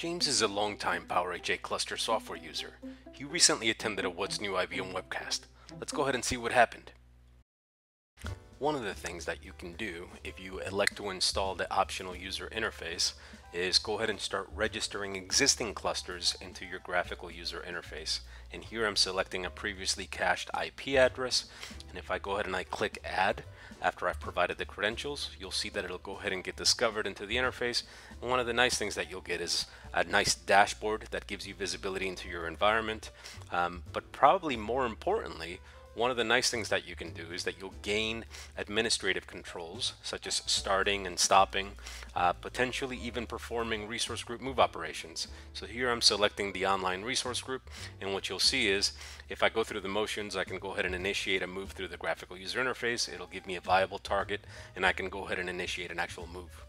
James is a longtime PowerHA cluster software user. He recently attended a What's New IBM webcast. Let's go ahead and see what happened. One of the things that you can do if you elect to install the optional user interface is go ahead and start registering existing clusters into your graphical user interface. And here I'm selecting a previously cached IP address, and if I go ahead and I click add after I've provided the credentials, you'll see that it'll go ahead and get discovered into the interface. And one of the nice things that you'll get is a nice dashboard that gives you visibility into your environment, but probably more importantly, one of the nice things that you can do is that you'll gain administrative controls such as starting and stopping, potentially even performing resource group move operations. So here I'm selecting the online resource group, and what you'll see is if I go through the motions, I can go ahead and initiate a move through the graphical user interface. It'll give me a viable target, and I can go ahead and initiate an actual move.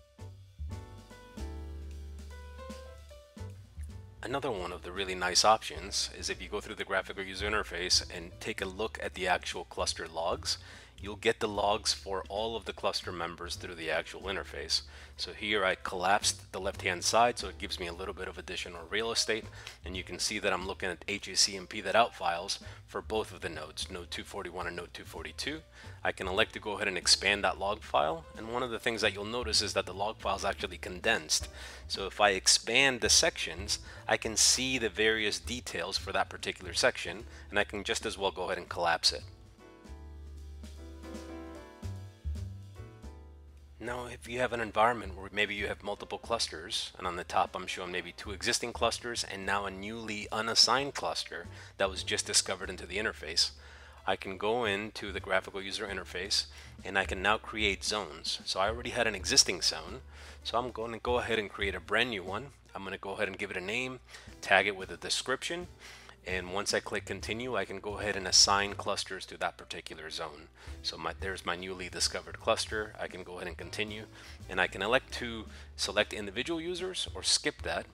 Another one of the really nice options is if you go through the graphical user interface and take a look at the actual cluster logs, you'll get the logs for all of the cluster members through the actual interface. So here I collapsed the left-hand side, so it gives me a little bit of additional real estate, and you can see that I'm looking at HACMP that out files for both of the nodes, node 241 and node 242. I can elect to go ahead and expand that log file, and one of the things that you'll notice is that the log file is actually condensed. So if I expand the sections, I can see the various details for that particular section, and I can just as well go ahead and collapse it. Now, if you have an environment where maybe you have multiple clusters, and on the top I'm showing maybe 2 existing clusters and now a newly unassigned cluster that was just discovered into the interface, I can go into the graphical user interface and I can now create zones. So I already had an existing zone, so I'm going to go ahead and create a brand new one. I'm going to go ahead and give it a name, tag it with a description, and once I click continue, I can go ahead and assign clusters to that particular zone. So there's my newly discovered cluster. I can go ahead and continue, and I can elect to select individual users or skip that.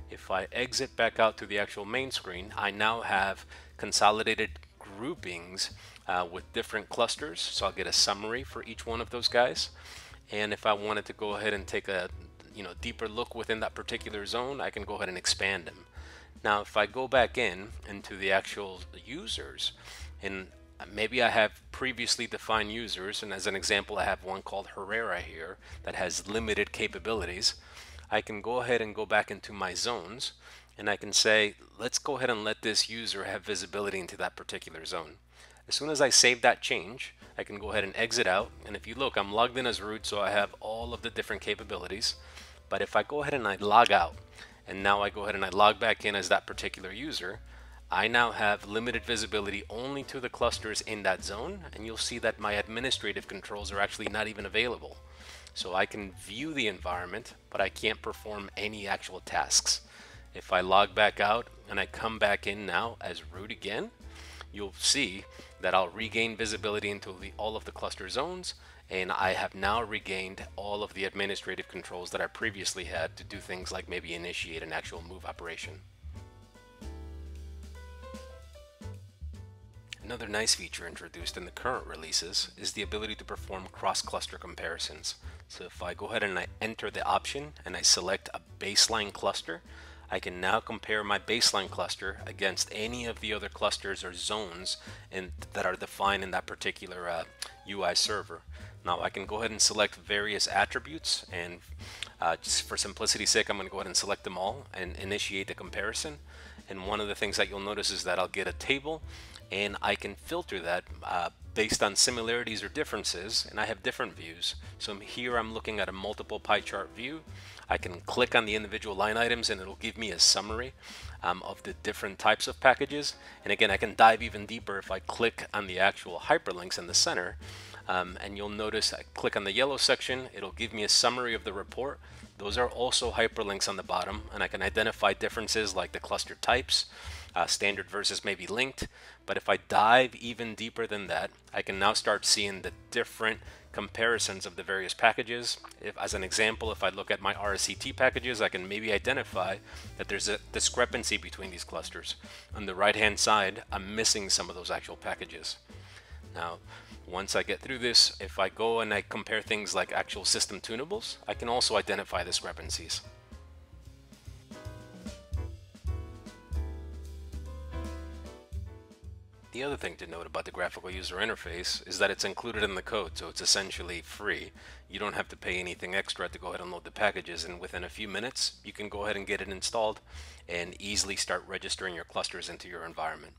If I exit back out to the actual main screen, I now have consolidated groupings with different clusters, so I'll get a summary for each one of those guys. And if I wanted to go ahead and take a deeper look within that particular zone, I can go ahead and expand them. Now if I go back into the actual users, and maybe I have previously defined users, and as an example I have one called Herrera here that has limited capabilities, I can go ahead and go back into my zones, and I can say let's go ahead and let this user have visibility into that particular zone. As soon as I save that change, I can go ahead and exit out, and if you look, I'm logged in as root, so I have all of the different capabilities. But if I go ahead and I log out, and now I go ahead and I log back in as that particular user, I now have limited visibility only to the clusters in that zone, and you'll see that my administrative controls are actually not even available. So I can view the environment, but I can't perform any actual tasks. If I log back out and I come back in now as root again, you'll see that I'll regain visibility into all of the cluster zones, and I have now regained all of the administrative controls that I previously had to do things like maybe initiate an actual move operation. Another nice feature introduced in the current releases is the ability to perform cross-cluster comparisons. So if I go ahead and I enter the option and I select a baseline cluster, I can now compare my baseline cluster against any of the other clusters or zones that are defined in that particular UI server. Now I can go ahead and select various attributes, and just for simplicity's sake, I'm going to go ahead and select them all and initiate the comparison. And one of the things that you'll notice is that I'll get a table, and I can filter that based on similarities or differences, and I have different views. So here I'm looking at a multiple pie chart view. I can click on the individual line items and it'll give me a summary of the different types of packages. And again, I can dive even deeper if I click on the actual hyperlinks in the center. And you'll notice I click on the yellow section, it'll give me a summary of the report. Those are also hyperlinks on the bottom, and I can identify differences like the cluster types, standard versus maybe linked. But if I dive even deeper than that, I can now start seeing the different comparisons of the various packages. As an example, if I look at my RSCT packages, I can maybe identify that there's a discrepancy between these clusters. On the right hand side, I'm missing some of those actual packages. Now, once I get through this, if I go and I compare things like actual system tunables, I can also identify discrepancies. The other thing to note about the graphical user interface is that it's included in the code, so it's essentially free. You don't have to pay anything extra to go ahead and load the packages, and within a few minutes you can go ahead and get it installed and easily start registering your clusters into your environment.